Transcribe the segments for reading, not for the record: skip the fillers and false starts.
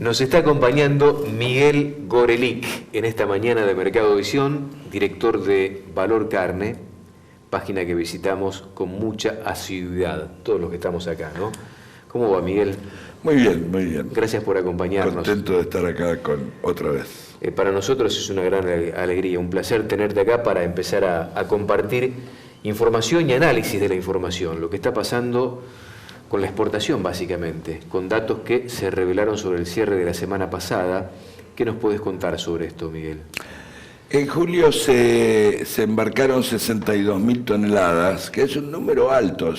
Nos está acompañando Miguel Gorelick en esta mañana de Mercado Visión, director de Valor Carne, página que visitamos con mucha asiduidad, todos los que estamos acá, ¿no? ¿Cómo va, Miguel? Muy bien, muy bien. Gracias por acompañarnos. Contento de estar acá otra vez. Para nosotros es una gran alegría, un placer tenerte acá para empezar a compartir información y análisis de la información, lo que está pasando con la exportación básicamente, con datos que se revelaron sobre el cierre de la semana pasada. ¿Qué nos puedes contar sobre esto, Miguel? En julio se embarcaron 62.000 toneladas, que es un número alto.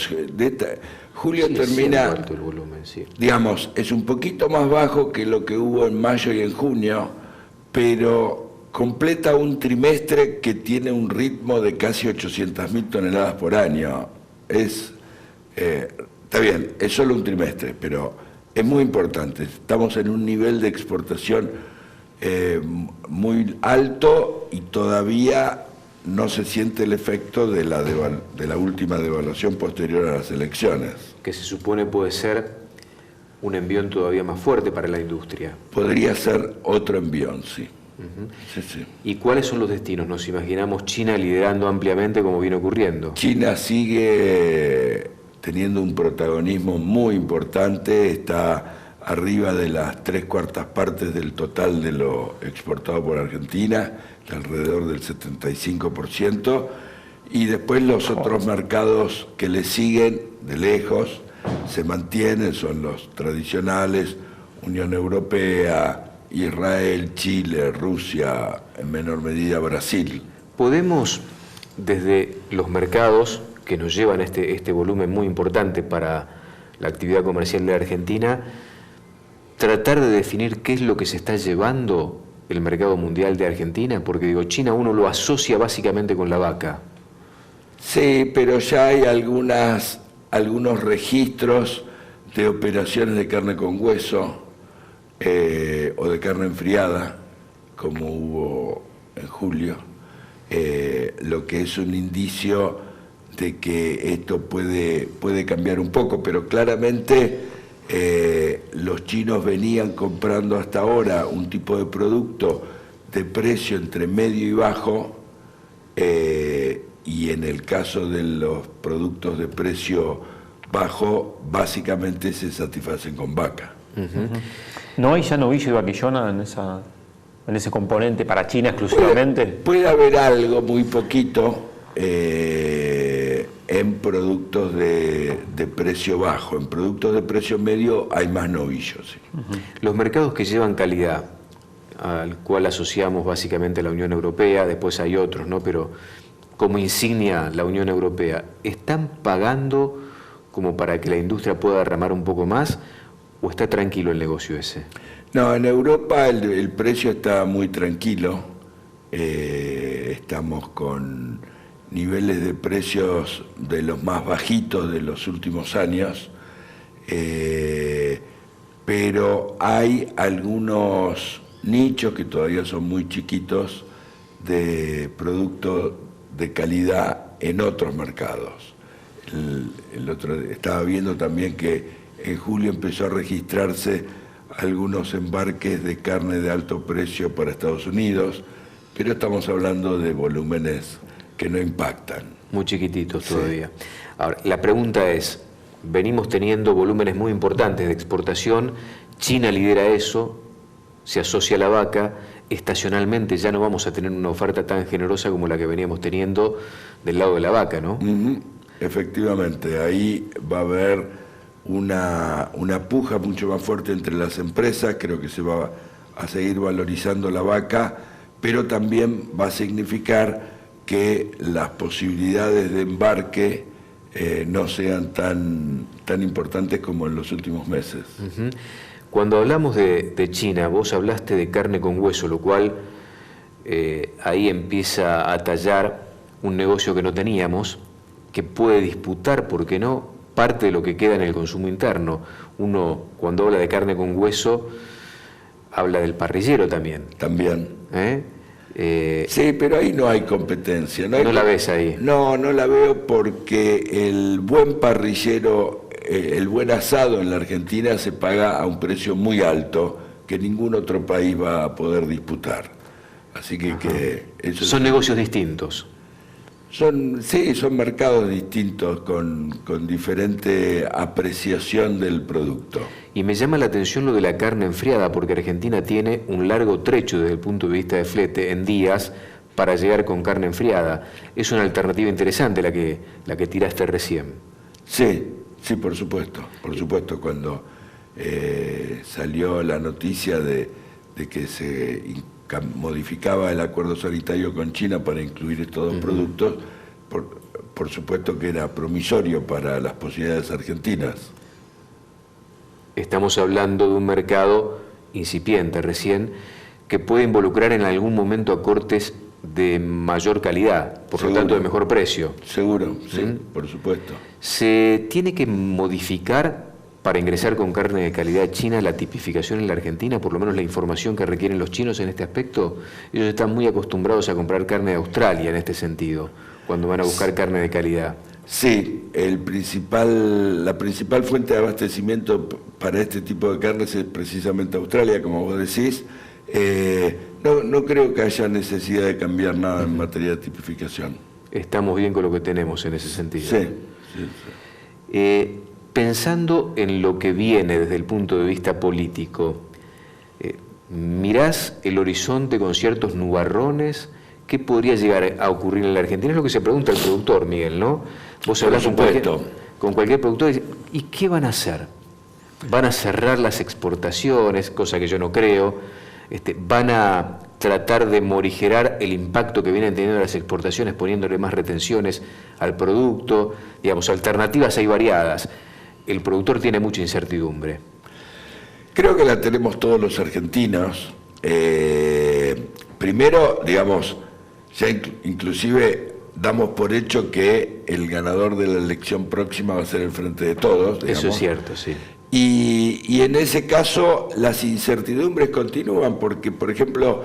Julio sí, termina, alto el volumen, sí. Digamos, es un poquito más bajo que lo que hubo en mayo y en junio, pero completa un trimestre que tiene un ritmo de casi 800.000 toneladas por año. Está bien, es solo un trimestre, pero es muy importante. Estamos en un nivel de exportación muy alto y todavía no se siente el efecto de la última devaluación posterior a las elecciones. Que se supone puede ser un envión todavía más fuerte para la industria. Podría ser otro envión, sí. Sí, sí. ¿Y cuáles son los destinos? Nos imaginamos China liderando ampliamente como viene ocurriendo. China sigue teniendo un protagonismo muy importante, está arriba de las 3/4 partes del total de lo exportado por Argentina, alrededor del 75%, y después los otros mercados que le siguen de lejos se mantienen, son los tradicionales, Unión Europea, Israel, Chile, Rusia, en menor medida Brasil. ¿Podemos, desde los mercados que nos llevan este volumen muy importante para la actividad comercial de Argentina, tratar de definir qué es lo que se está llevando el mercado mundial de Argentina? Porque digo, China uno lo asocia básicamente con la vaca. Sí, pero ya hay algunos registros de operaciones de carne con hueso o de carne enfriada, como hubo en julio, lo que es un indicio de que esto puede cambiar un poco, pero claramente los chinos venían comprando hasta ahora un tipo de producto de precio entre medio y bajo, y en el caso de los productos de precio bajo, básicamente se satisfacen con vaca. ¿No hay ya novillo y vaquillona en ese componente para China exclusivamente? Puede haber algo, muy poquito, en productos de precio bajo. En productos de precio medio hay más novillos. Sí. Los mercados que llevan calidad, al cual asociamos básicamente a la Unión Europea, después hay otros, ¿no? Pero como insignia la Unión Europea, ¿están pagando como para que la industria pueda derramar un poco más o está tranquilo el negocio ese? No, en Europa el precio está muy tranquilo. Estamos con niveles de precios de los más bajitos de los últimos años, pero hay algunos nichos que todavía son muy chiquitos de productos de calidad en otros mercados. Estaba viendo también que en julio empezó a registrarse algunos embarques de carne de alto precio para Estados Unidos, pero estamos hablando de volúmenes que no impactan. Muy chiquititos todavía. Sí. Ahora, la pregunta es, venimos teniendo volúmenes muy importantes de exportación, China lidera eso, se asocia a la vaca, estacionalmente ya no vamos a tener una oferta tan generosa como la que veníamos teniendo del lado de la vaca, ¿no? Efectivamente, ahí va a haber una puja mucho más fuerte entre las empresas, creo que se va a seguir valorizando la vaca, pero también va a significar que las posibilidades de embarque no sean tan importantes como en los últimos meses. Cuando hablamos de China, vos hablaste de carne con hueso, lo cual ahí empieza a tallar un negocio que no teníamos, que puede disputar, ¿por qué no?, parte de lo que queda en el consumo interno. Uno, cuando habla de carne con hueso, habla del parrillero también. También. Sí, pero ahí no hay competencia. ¿No la ves ahí? No, no la veo porque el buen parrillero, el buen asado en la Argentina se paga a un precio muy alto, que ningún otro país va a poder disputar. Así que eso son negocios distintos. Sí, son mercados distintos con diferente apreciación del producto. Y me llama la atención lo de la carne enfriada, porque Argentina tiene un largo trecho desde el punto de vista de flete en días para llegar con carne enfriada. Es una alternativa interesante la que tiraste recién. Sí, por supuesto. Cuando salió la noticia de que se modificaba el acuerdo sanitario con China para incluir estos dos productos, por supuesto que era promisorio para las posibilidades argentinas. Estamos hablando de un mercado incipiente recién, que puede involucrar en algún momento a cortes de mayor calidad, por lo tanto de mejor precio. Seguro, sí, por supuesto. ¿Se tiene que modificar para ingresar con carne de calidad china la tipificación en la Argentina, por lo menos la información que requieren los chinos en este aspecto? Ellos están muy acostumbrados a comprar carne de Australia en este sentido, cuando van a buscar carne de calidad. Sí, la principal fuente de abastecimiento para este tipo de carnes es precisamente Australia, como vos decís. No creo que haya necesidad de cambiar nada en materia de tipificación. Estamos bien con lo que tenemos en ese sentido. Sí. Pensando en lo que viene desde el punto de vista político, ¿mirás el horizonte con ciertos nubarrones? ¿Qué podría llegar a ocurrir en la Argentina? Es lo que se pregunta el productor, Miguel, ¿no? Vos hablás con cualquier productor y ¿qué van a hacer? ¿Van a cerrar las exportaciones? Cosa que yo no creo. ¿Van a tratar de morigerar el impacto que vienen teniendo las exportaciones poniéndole más retenciones al producto? Digamos, alternativas hay variadas. El productor tiene mucha incertidumbre. Creo que la tenemos todos los argentinos. Primero, digamos, ya inclusive damos por hecho que el ganador de la elección próxima va a ser el Frente de Todos. Digamos. Eso es cierto, sí. Y en ese caso las incertidumbres continúan porque, por ejemplo,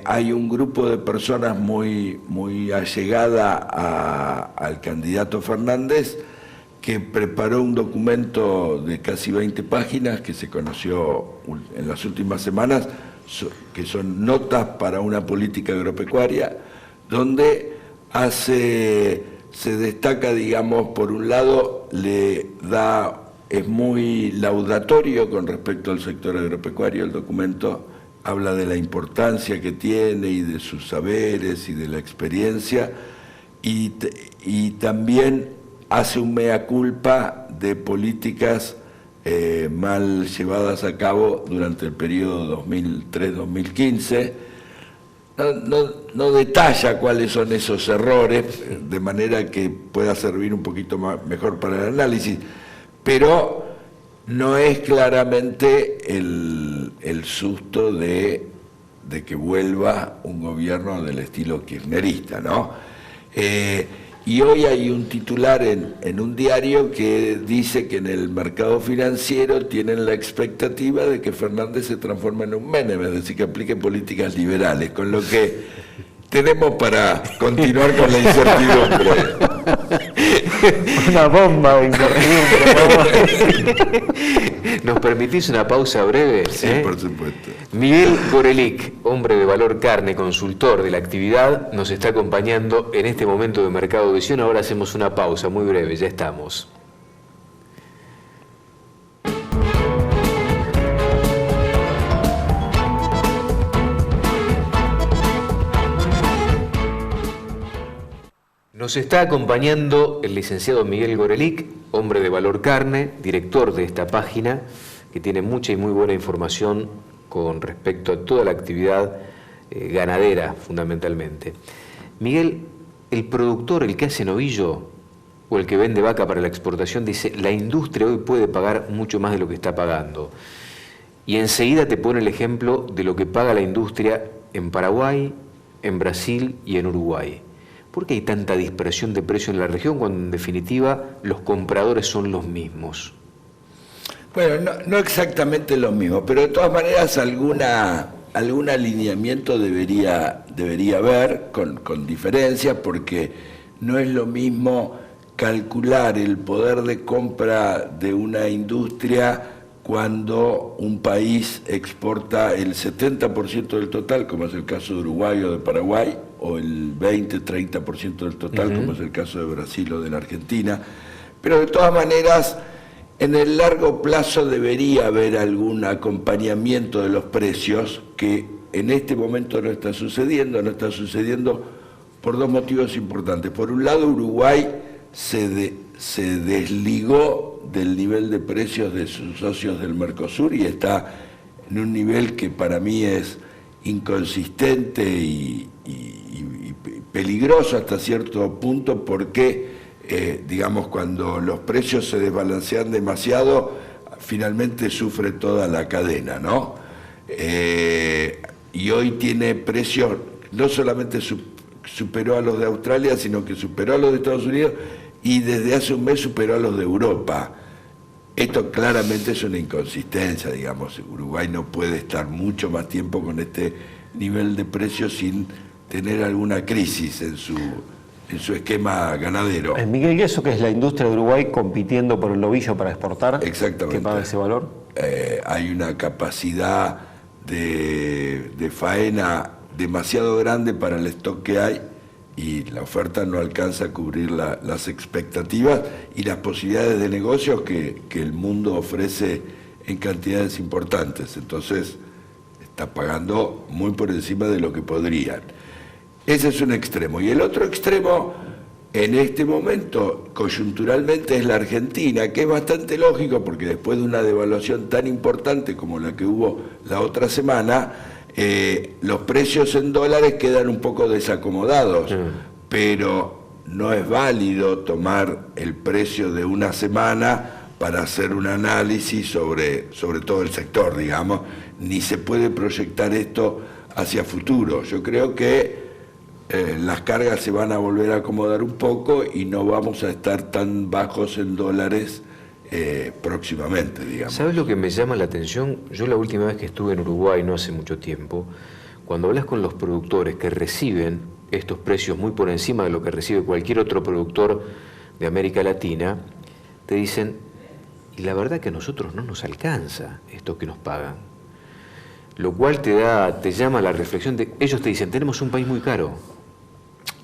hay un grupo de personas muy allegada al candidato Fernández que preparó un documento de casi 20 páginas que se conoció en las últimas semanas, que son notas para una política agropecuaria, donde se destaca, digamos, por un lado, es muy laudatorio con respecto al sector agropecuario. El documento habla de la importancia que tiene y de sus saberes y de la experiencia, y también hace un mea culpa de políticas mal llevadas a cabo durante el periodo 2003-2015. No detalla cuáles son esos errores, de manera que pueda servir un poquito mejor para el análisis, pero no es claramente el susto de que vuelva un gobierno del estilo kirchnerista, ¿no? Y hoy hay un titular en un diario que dice que en el mercado financiero tienen la expectativa de que Fernández se transforme en un Menem, es decir, que aplique políticas liberales, con lo que tenemos para continuar con la incertidumbre. Una bomba de incertidumbre. ¿Nos permitís una pausa breve? Sí, por supuesto. Miguel Gorelick, hombre de Valor Carne, consultor de la actividad, nos está acompañando en este momento de Mercado Visión. Ahora hacemos una pausa muy breve, ya estamos. Nos está acompañando el licenciado Miguel Gorelick, hombre de Valor Carne, director de esta página, que tiene mucha y muy buena información con respecto a toda la actividad ganadera, fundamentalmente. Miguel, el productor, el que hace novillo o el que vende vaca para la exportación, dice, la industria hoy puede pagar mucho más de lo que está pagando. Y enseguida te pone el ejemplo de lo que paga la industria en Paraguay, en Brasil y en Uruguay. ¿Por qué hay tanta dispersión de precio en la región cuando en definitiva los compradores son los mismos? Bueno, no exactamente lo mismo, pero de todas maneras algún alineamiento debería haber con diferencias, porque no es lo mismo calcular el poder de compra de una industria cuando un país exporta el 70% del total, como es el caso de Uruguay o de Paraguay, o el 20-30% del total, como es el caso de Brasil o de la Argentina. Pero de todas maneras, en el largo plazo debería haber algún acompañamiento de los precios, que en este momento no está sucediendo por dos motivos importantes. Por un lado, Uruguay se desligó del nivel de precios de sus socios del Mercosur y está en un nivel que para mí es inconsistente y peligroso hasta cierto punto, porque digamos, cuando los precios se desbalancean demasiado, finalmente sufre toda la cadena, ¿no? Y hoy tiene precios, no solamente superó a los de Australia, sino que superó a los de Estados Unidos y desde hace un mes superó a los de Europa. Esto claramente es una inconsistencia, digamos. Uruguay no puede estar mucho más tiempo con este nivel de precios sin tener alguna crisis en su esquema ganadero. Miguel, ¿y eso que es la industria de Uruguay compitiendo por el ovillo para exportar? Exactamente. ¿Qué paga ese valor? Hay una capacidad de faena demasiado grande para el stock que hay, y la oferta no alcanza a cubrir las expectativas y las posibilidades de negocios que el mundo ofrece en cantidades importantes. Entonces está pagando muy por encima de lo que podrían. Ese es un extremo. Y el otro extremo, en este momento, coyunturalmente, es la Argentina, que es bastante lógico, porque después de una devaluación tan importante como la que hubo la otra semana, los precios en dólares quedan un poco desacomodados, pero no es válido tomar el precio de una semana para hacer un análisis sobre todo el sector, digamos, ni se puede proyectar esto hacia futuro. Yo creo que las cargas se van a volver a acomodar un poco y no vamos a estar tan bajos en dólares próximamente, digamos. ¿Sabes lo que me llama la atención? Yo la última vez que estuve en Uruguay, no hace mucho tiempo, cuando hablas con los productores que reciben estos precios muy por encima de lo que recibe cualquier otro productor de América Latina, te dicen, y la verdad que a nosotros no nos alcanza esto que nos pagan. Lo cual te llama a la reflexión de, ellos te dicen, tenemos un país muy caro.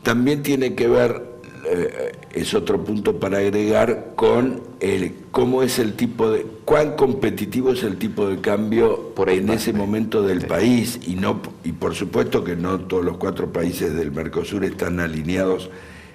También tiene que ver, es otro punto para agregar, con cómo es el tipo de, cuán competitivo es el tipo de cambio por ahí en ese momento del país, y por supuesto que no todos los 4 países del Mercosur están alineados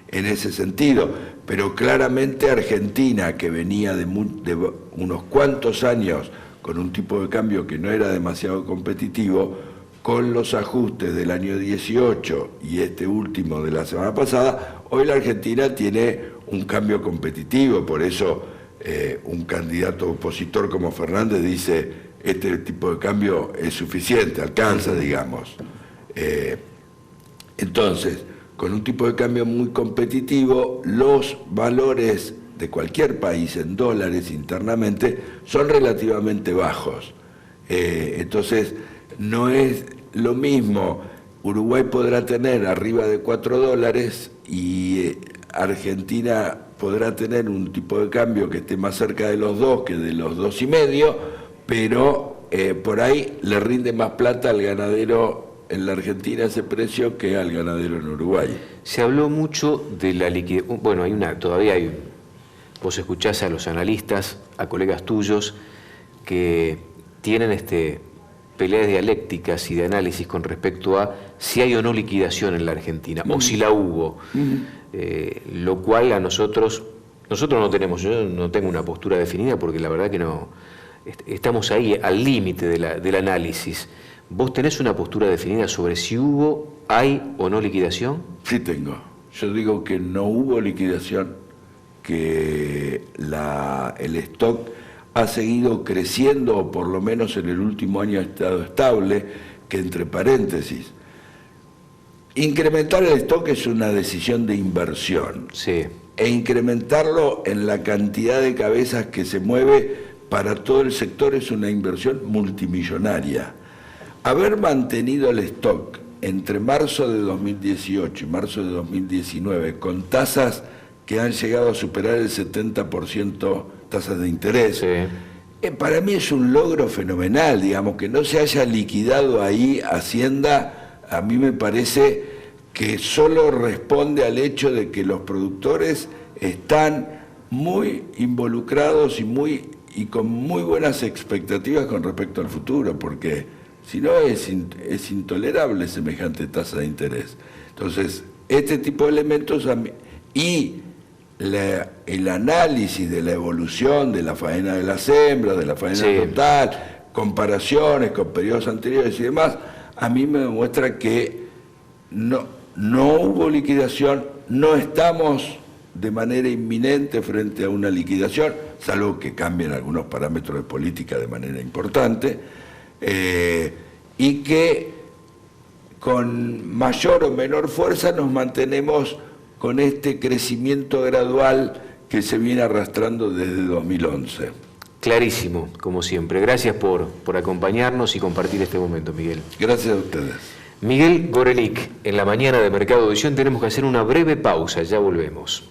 en ese sentido, pero claramente Argentina, que venía de unos cuantos años con un tipo de cambio que no era demasiado competitivo, con los ajustes del año 18 y este último de la semana pasada, hoy la Argentina tiene un cambio competitivo. Por eso un candidato opositor como Fernández dice, este tipo de cambio es suficiente, alcanza, digamos. Entonces, con un tipo de cambio muy competitivo, los valores de cualquier país en dólares internamente son relativamente bajos. Entonces, no es lo mismo. Uruguay podrá tener arriba de $4 y Argentina podrá tener un tipo de cambio que esté más cerca de los 2 que de los 2,5, pero por ahí le rinde más plata al ganadero en la Argentina ese precio que al ganadero en Uruguay. Se habló mucho de la liquidez. Bueno, todavía hay. Vos escuchás a los analistas, a colegas tuyos, que tienen peleas dialécticas y de análisis con respecto a si hay o no liquidación en la Argentina, o si la hubo. Lo cual a nosotros no tenemos, yo no tengo una postura definida, porque la verdad que no, estamos ahí al límite del análisis. ¿Vos tenés una postura definida sobre si hay o no liquidación? Sí tengo. Yo digo que no hubo liquidación, que el stock ha seguido creciendo, o por lo menos en el último año ha estado estable, que entre paréntesis, incrementar el stock es una decisión de inversión. Sí. E incrementarlo en la cantidad de cabezas que se mueve para todo el sector es una inversión multimillonaria. Haber mantenido el stock entre marzo de 2018 y marzo de 2019 con tasas que han llegado a superar el 70% tasas de interés, sí, Para mí es un logro fenomenal, digamos, que no se haya liquidado ahí Hacienda. A mí me parece que solo responde al hecho de que los productores están muy involucrados y con muy buenas expectativas con respecto al futuro, porque si no es intolerable semejante tasa de interés. Entonces, este tipo de elementos y el análisis de la evolución de la faena de las hembras, de la faena total, comparaciones con periodos anteriores y demás, a mí me demuestra que no hubo liquidación, no estamos de manera inminente frente a una liquidación, salvo que cambien algunos parámetros de política de manera importante, y que con mayor o menor fuerza nos mantenemos con este crecimiento gradual que se viene arrastrando desde 2011. Clarísimo, como siempre. Gracias por acompañarnos y compartir este momento, Miguel. Gracias a ustedes. Miguel Gorelick, en la mañana de Mercado Edición tenemos que hacer una breve pausa, ya volvemos.